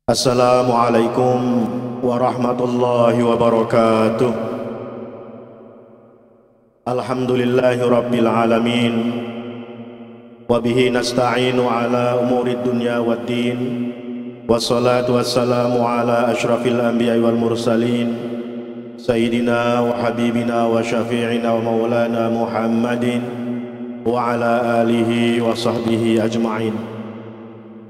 Assalamualaikum warahmatullahi wabarakatuh. Alhamdulillahi rabbil alamin. Wabihi nasta'inu ala umuri dunya waddin. Wassalatu wassalamu ala ashrafil anbiya'i wal mursalin, Sayyidina wa habibina wa syafi'ina wa maulana Muhammadin wa ala alihi wa sahbihi ajma'in.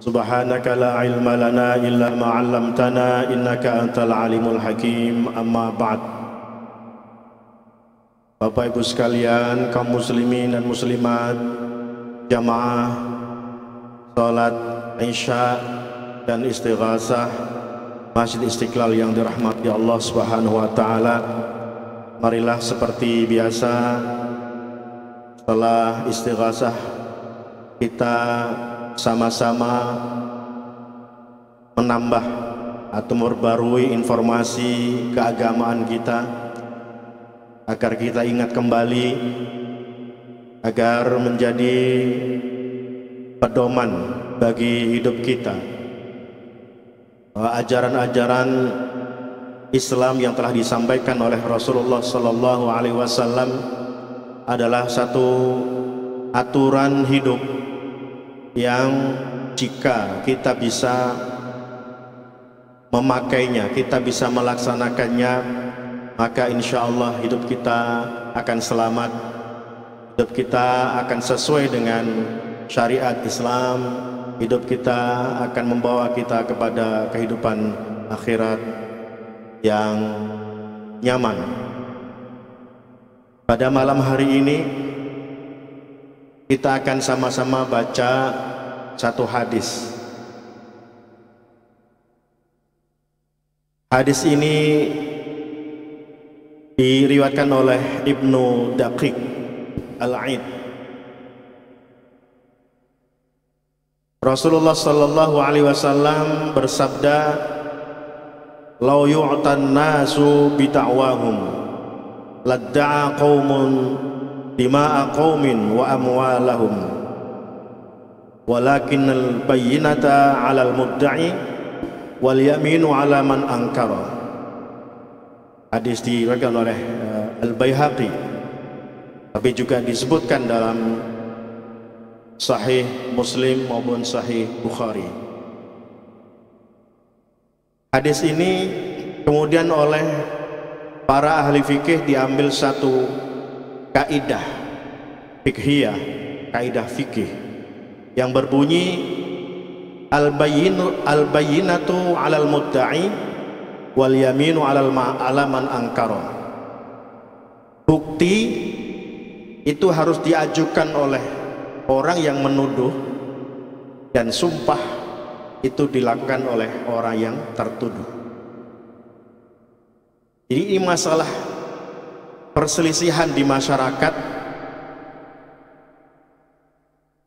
Subhanaka la ilma lana illa ma 'allamtana innaka antal alimul hakim. Amma ba'd. Bapak Ibu sekalian, kaum muslimin dan muslimat, jamaah salat Isya dan istighasah Masjid Istiqlal yang dirahmati Allah Subhanahu wa taala. Marilah seperti biasa setelah istighasah kita sama-sama menambah atau memperbarui informasi keagamaan kita agar kita ingat kembali, agar menjadi pedoman bagi hidup kita bahwa ajaran-ajaran Islam yang telah disampaikan oleh Rasulullah sallallahu alaihi wasallam adalah satu aturan hidup yang jika kita bisa memakainya, kita bisa melaksanakannya, maka insya Allah hidup kita akan selamat, hidup kita akan sesuai dengan syariat Islam, hidup kita akan membawa kita kepada kehidupan akhirat yang nyaman. Pada malam hari ini kita akan sama-sama baca satu hadis. Hadis ini diriwayatkan oleh Ibnu Daqiq Al-Aid. Rasulullah sallallahu alaihi wasallam bersabda, "Lau yu'tan nasu bita'wahum ladda'a qaumun dima'a qaumin wa amwalahum walakinnal bayyinata 'alal mudda'i wal yaminu 'ala man ankara." Hadis diriwayatkan oleh Al-Baihaqi, tapi juga disebutkan dalam Sahih Muslim maupun Sahih Bukhari. Hadis ini kemudian oleh para ahli fikih diambil satu kaidah fikhiyah, kaidah fikih yang berbunyi al-bayyinatu 'alal mudda'i wal yaminu 'ala man ankara. Bukti itu harus diajukan oleh orang yang menuduh dan sumpah itu dilakukan oleh orang yang tertuduh. Jadi ini masalah perselisihan di masyarakat.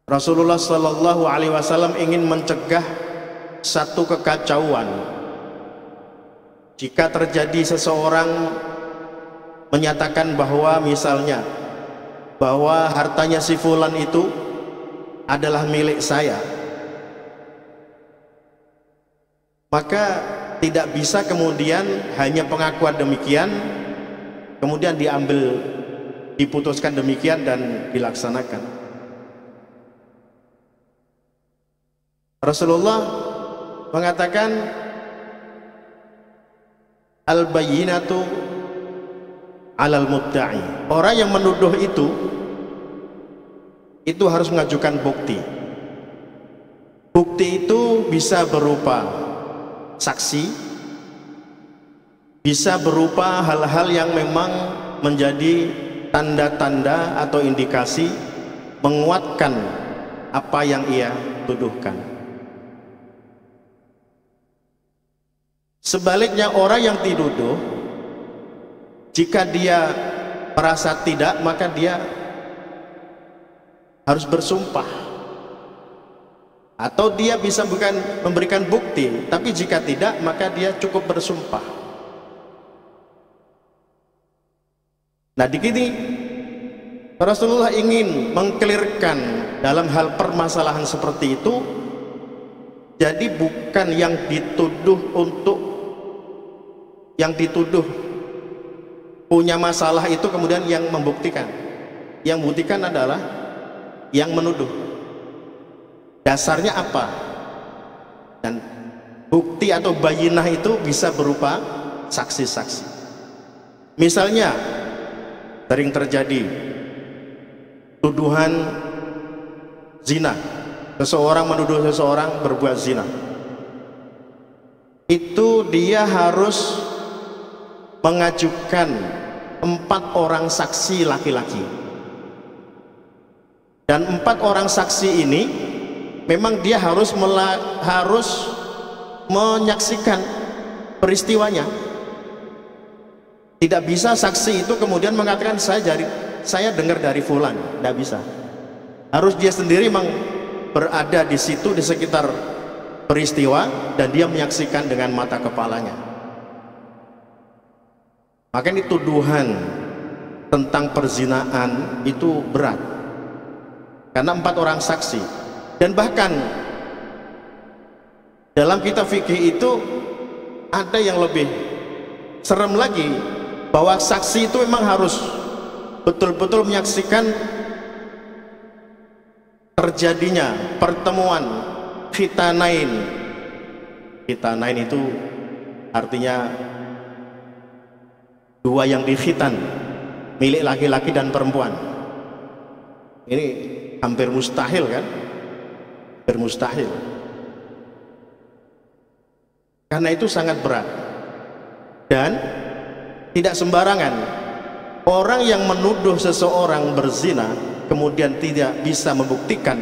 Rasulullah sallallahu alaihi wasallam ingin mencegah satu kekacauan. Jika terjadi seseorang menyatakan bahwa misalnya bahwa hartanya si fulan itu adalah milik saya, maka tidak bisa kemudian hanya pengakuan demikian kemudian diputuskan demikian dan dilaksanakan. Rasulullah mengatakan al-bayyinatu 'alal mudda'i. Orang yang menuduh itu harus mengajukan bukti. Bukti itu bisa berupa saksi, bisa berupa hal-hal yang memang menjadi tanda-tanda atau indikasi menguatkan apa yang ia tuduhkan. Sebaliknya orang yang dituduh, jika dia merasa tidak, maka dia harus bersumpah, atau dia bisa bukan memberikan bukti, tapi jika tidak maka dia cukup bersumpah. Nah, di sini Rasulullah ingin mengkelirkan dalam hal permasalahan seperti itu Jadi bukan yang dituduh punya masalah itu kemudian yang membuktikan. Yang membuktikan adalah yang menuduh. Dasarnya apa? Dan bukti atau bayinah itu bisa berupa saksi-saksi. Misalnya sering terjadi tuduhan zina. Seseorang menuduh seseorang berbuat zina. Itu dia harus mengajukan 4 orang saksi laki-laki. Dan 4 orang saksi ini memang dia harus menyaksikan peristiwanya. Tidak bisa saksi itu kemudian mengatakan saya dengar dari fulan, tidak bisa. Harus dia sendiri berada di situ di sekitar peristiwa dan dia menyaksikan dengan mata kepalanya. Makanya tuduhan tentang perzinaan itu berat karena 4 orang saksi. Dan bahkan dalam kitab fikih itu ada yang lebih serem lagi, bahwa saksi itu memang harus betul-betul menyaksikan terjadinya pertemuan fitanain. Fitanain itu artinya 2 yang difitan, milik laki-laki dan perempuan. Ini hampir mustahil kan? Hampir mustahil. Karena itu sangat berat dan tidak sembarangan. Orang yang menuduh seseorang berzina kemudian tidak bisa membuktikan,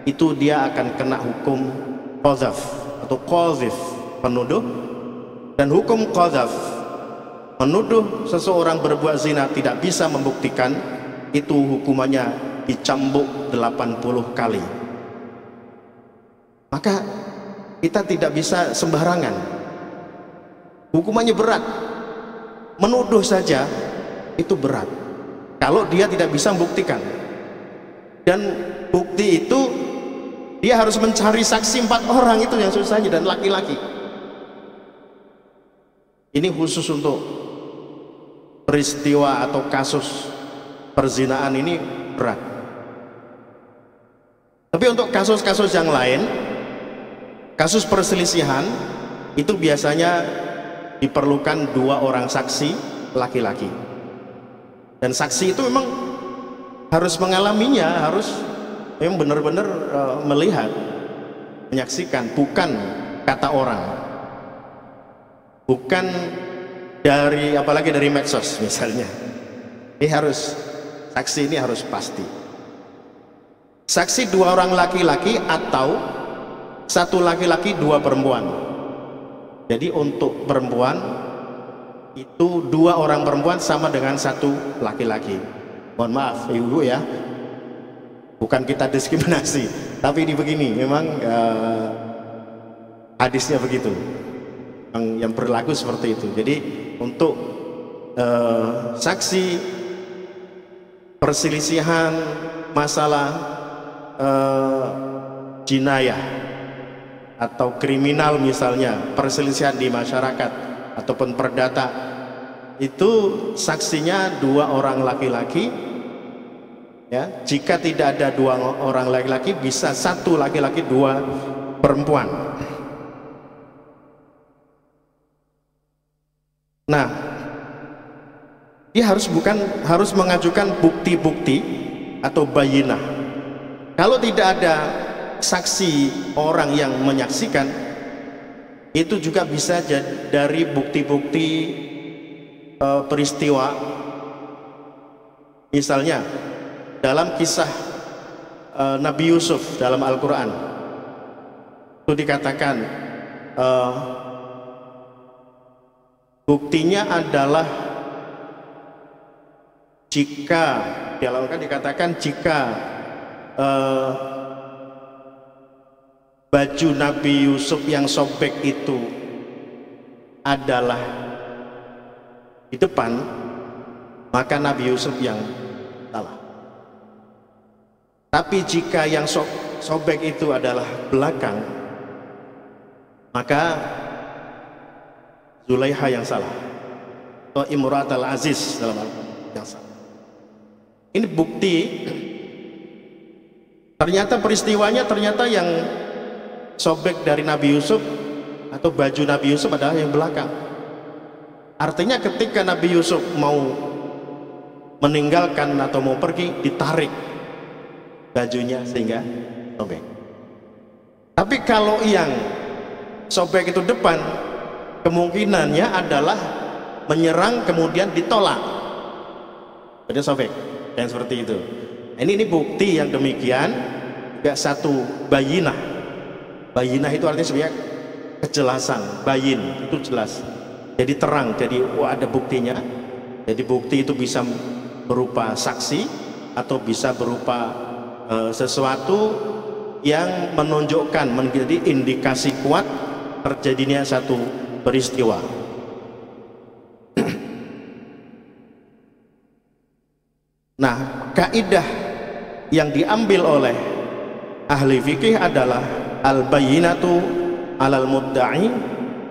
itu dia akan kena hukum qadzaf atau qadzif, penuduh. Dan hukum qadzaf, menuduh seseorang berbuat zina tidak bisa membuktikan, itu hukumannya dicambuk 80 kali. Maka kita tidak bisa sembarangan, hukumannya berat. Menuduh saja itu berat kalau dia tidak bisa membuktikan. Dan bukti itu dia harus mencari saksi 4 orang, itu yang susahnya, dan laki-laki. Ini khusus untuk peristiwa atau kasus perzinaan ini berat. Tapi untuk kasus-kasus yang lain, kasus perselisihan, itu biasanya diperlukan 2 orang saksi laki-laki. Dan saksi itu memang harus mengalaminya, harus memang benar-benar melihat, menyaksikan, bukan kata orang, bukan dari, apalagi dari medsos misalnya. Ini harus, saksi ini harus pasti. Saksi 2 orang laki-laki atau 1 laki-laki 2 perempuan. Jadi untuk perempuan itu 2 orang perempuan sama dengan 1 laki-laki. Mohon maaf ibu ya, bukan kita diskriminasi, tapi ini begini, memang hadisnya begitu, yang berlaku seperti itu. Jadi untuk saksi perselisihan masalah jinayah atau kriminal, misalnya perselisihan di masyarakat ataupun perdata, itu saksinya 2 orang laki-laki ya. Jika tidak ada 2 orang laki-laki, bisa 1 laki-laki 2 perempuan. Nah, dia harus mengajukan bukti-bukti atau bayinah. Kalau tidak ada saksi orang yang menyaksikan, itu juga bisa dari bukti-bukti peristiwa. Misalnya dalam kisah Nabi Yusuf dalam Al-Quran itu dikatakan buktinya adalah jika dikatakan jika baju Nabi Yusuf yang sobek itu adalah di depan, maka Nabi Yusuf yang salah. Tapi jika yang sobek itu adalah belakang, maka Zulaiha yang salah, atau Imrat al-Aziz dalam yang salah. Ini bukti ternyata peristiwanya ternyata yang sobek dari Nabi Yusuf atau baju Nabi Yusuf adalah yang belakang. Artinya ketika Nabi Yusuf mau meninggalkan atau mau pergi, ditarik bajunya sehingga sobek. Tapi kalau yang sobek itu depan, kemungkinannya adalah menyerang kemudian ditolak, jadi sobek, yang seperti itu. Ini bukti yang demikian. Juga satu bayinah. Bayinah itu artinya sebenarnya kejelasan. Bayin itu jelas, jadi terang, jadi ada buktinya. Jadi bukti itu bisa berupa saksi atau bisa berupa sesuatu yang menunjukkan, menjadi indikasi kuat terjadinya satu peristiwa. Nah, kaidah yang diambil oleh ahli fikih adalah al-bayyinatu 'alal mudda'i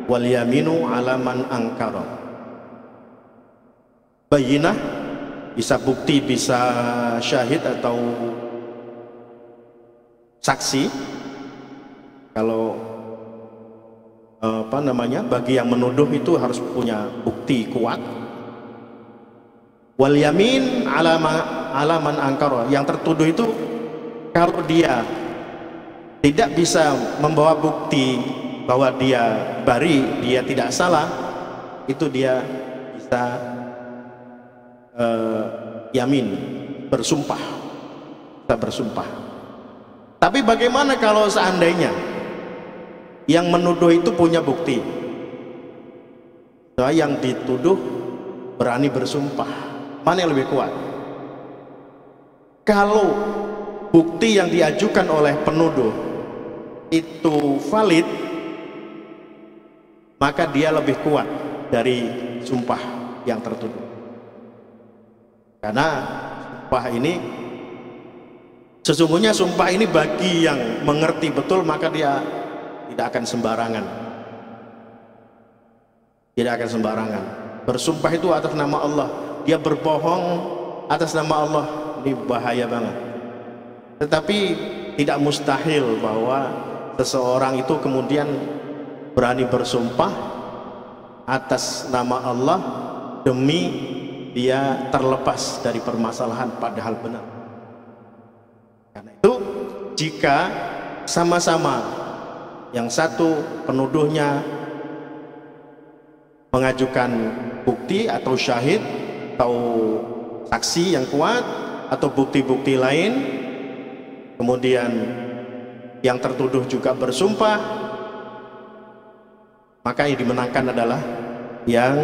wal yaminu 'ala man ankara. Bayyinah bisa bukti, bisa syahid atau saksi. Kalau bagi yang menuduh itu harus punya bukti kuat. Wal yamin 'ala man ankara, yang tertuduh itu kalau dia tidak bisa membawa bukti bahwa dia bari, dia tidak salah, itu dia bisa yamin, bersumpah, bisa bersumpah. Tapi bagaimana kalau seandainya yang menuduh itu punya bukti, nah, yang dituduh berani bersumpah, mana yang lebih kuat? Kalau bukti yang diajukan oleh penuduh itu valid, maka dia lebih kuat dari sumpah yang tertuduh. Karena sumpah ini, sesungguhnya sumpah ini bagi yang mengerti betul, maka dia tidak akan sembarangan. Tidak akan sembarangan. Bersumpah itu atas nama Allah, dia berbohong atas nama Allah, ini bahaya banget. Tetapi tidak mustahil bahwa seseorang itu kemudian berani bersumpah atas nama Allah demi dia terlepas dari permasalahan padahal benar. Karena itu jika sama-sama, yang satu penuduhnya mengajukan bukti atau syahid atau saksi yang kuat atau bukti-bukti lain, kemudian yang tertuduh juga bersumpah, maka yang dimenangkan adalah yang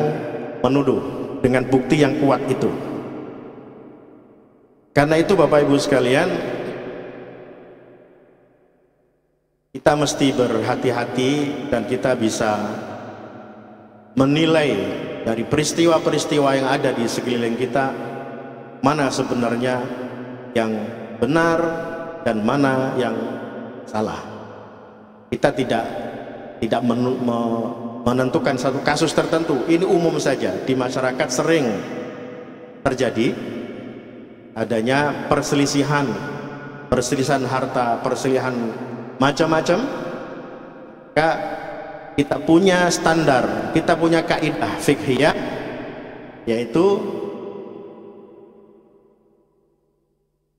menuduh dengan bukti yang kuat itu. Karena itu Bapak Ibu sekalian, kita mesti berhati-hati dan kita bisa menilai dari peristiwa-peristiwa yang ada di sekeliling kita, mana sebenarnya yang benar dan mana yang salah. Kita tidak menentukan satu kasus tertentu. Ini umum saja, di masyarakat sering terjadi adanya perselisihan harta, perselisihan macam-macam. Kita punya standar, kita punya kaidah fiqhiyah, yaitu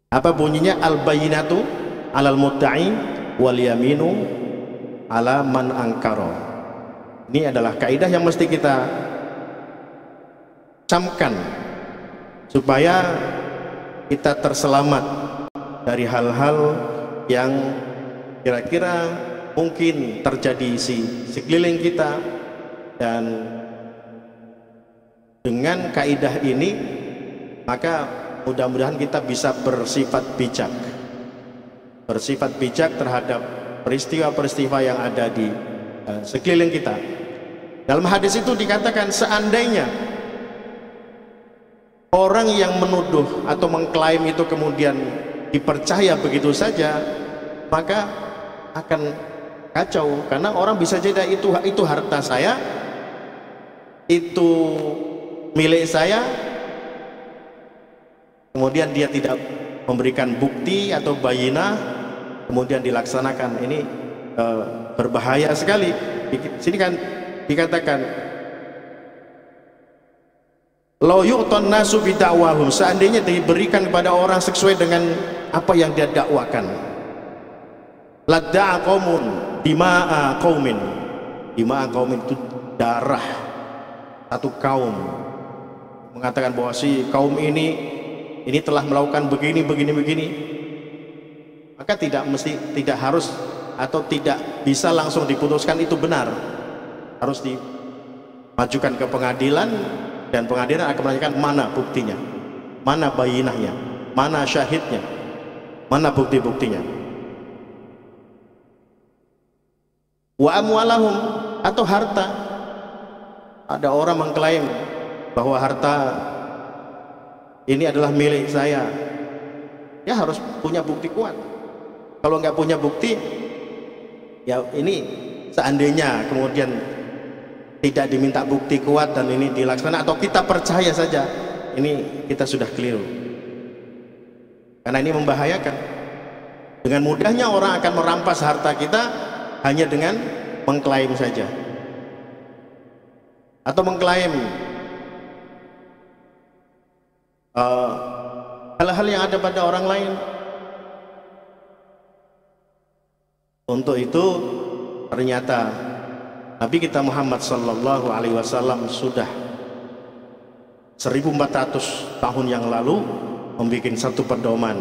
apa bunyinya? Al-bayyinatu 'alal mudda'i wal yaminu 'ala man ankara. Ini adalah kaidah yang mesti kita camkan supaya kita terselamat dari hal-hal yang kira-kira mungkin terjadi di sekeliling kita. Dan dengan kaidah ini maka mudah-mudahan kita bisa bersifat bijak terhadap peristiwa-peristiwa yang ada di sekeliling kita. Dalam hadis itu dikatakan, seandainya orang yang menuduh atau mengklaim itu kemudian dipercaya begitu saja, maka akan kacau, karena orang bisa jadi itu harta saya, itu milik saya, kemudian dia tidak memberikan bukti atau bayinah, kemudian dilaksanakan. Ini berbahaya sekali. Sini kan dikatakan law yu'tan nasu bidakwahum, seandainya diberikan kepada orang sesuai dengan apa yang dia dakwakan, ladda'a qaumun dima'a qaumin, dima'a qaumin itu darah satu kaum, mengatakan bahwa si kaum ini telah melakukan begini, maka tidak harus atau tidak bisa langsung diputuskan itu benar, harus dimajukan ke pengadilan, dan pengadilan akan menanyakan mana buktinya, mana bayinahnya, mana syahidnya, mana bukti-buktinya. Wa amwalahum, atau harta, ada orang mengklaim bahwa harta ini adalah milik saya, ya harus punya bukti kuat. Kalau nggak punya bukti, ya ini seandainya kemudian tidak diminta bukti kuat dan ini dilaksanakan atau kita percaya saja, ini kita sudah keliru, karena ini membahayakan. Dengan mudahnya orang akan merampas harta kita hanya dengan mengklaim saja, atau mengklaim hal-hal yang ada pada orang lain. Untuk itu ternyata Nabi kita Muhammad sallallahu alaihi wasallam sudah 1400 tahun yang lalu membuat satu pedoman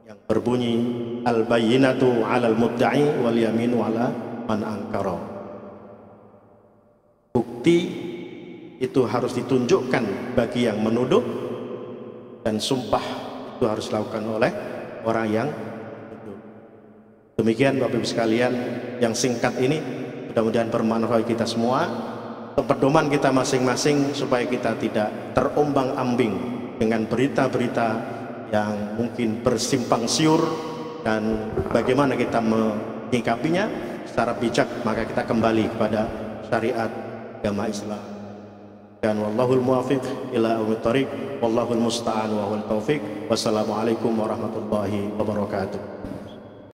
yang berbunyi al-bayyinatu 'alal mudda'i wal yaminu 'ala man ankara. Bukti itu harus ditunjukkan bagi yang menuduh, dan sumpah itu harus dilakukan oleh orang yang menuduh. Demikian Bapak Ibu sekalian, yang singkat ini mudah-mudahan bermanfaat kita semua, pedoman kita masing-masing, supaya kita tidak terombang-ambing dengan berita-berita yang mungkin bersimpang siur, dan bagaimana kita menyikapinya secara bijak. Maka kita kembali kepada syariat agama Islam. Dan wallahul muwaffiq ila aqwamit thoriq, wallahul musta'an wa huwal taufiq. Wassalamualaikum warahmatullahi wabarakatuh.